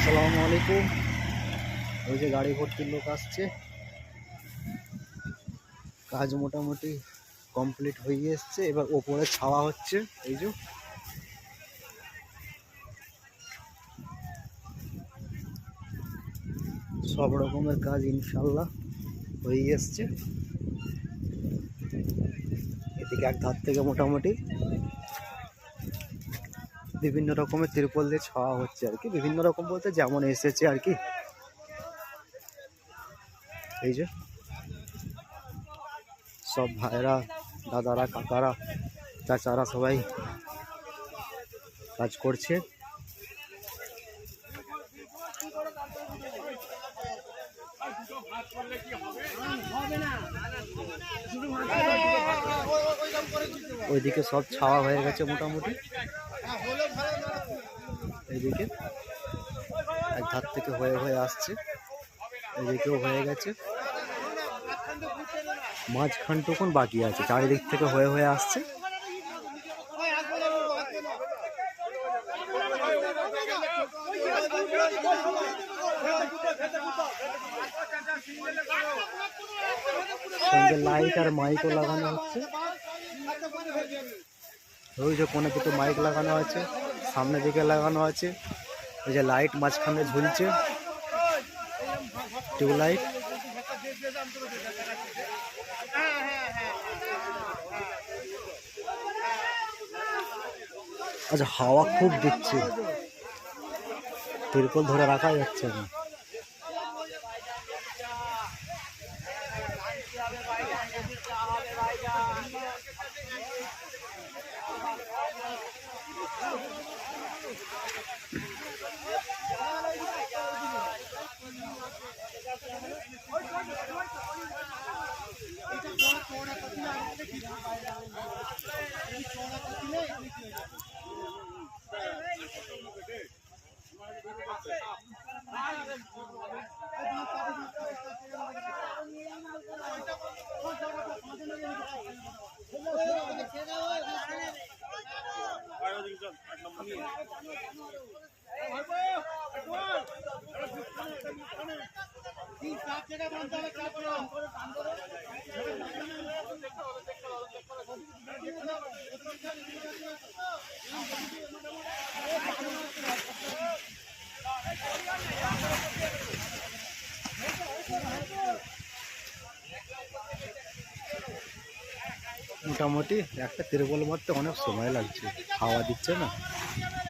আসসালামু আলাইকুম। ওই যে গাড়ি ভর্তি লোক আসছে, কাজ মোটামুটি কমপ্লিট হয়ে এসছে। এবার ওপরে ছাওয়া হচ্ছে। এই যে সব রকমের কাজ ইনশাল্লাহ হয়ে এসছে। এদিকে এক ধার থেকে মোটামুটি বিভিন্ন রকমের তিরপল দিয়ে ছাওয়া হচ্ছে আর কি। বিভিন্ন রকম বলতে যেমন এসেছে আর কি। এই যে সব ভাইরা, দাদারা, কাকারা, চাচারা সবাই কাজ করছে। ওইদিকে সব ছাওয়া হয়ে গেছে মোটামুটি। এইদিকে এক ধার থেকে হয়ে হয়ে আসছে, এদিকেও হয়ে গেছে। মাঝখানটুকুন বাকি আছে, চারিদিক থেকে হয়ে হয়ে আসছে। সঙ্গে লাইট আর মাইকও লাগানো হচ্ছে। ওই যে কোণে দুটো মাইক লাগানো আছে, সামনের দিকে লাগানো আছে। ওই যে লাইট মাঝখানে ঝুলছে, টিউবলাইট। আচ্ছা, হাওয়া খুব দিচ্ছে, তিরপল ধরে রাখা যাচ্ছে না। মোটামুটি একটা তিরপল মারতে অনেক সময় লাগছে, হাওয়া দিচ্ছে না।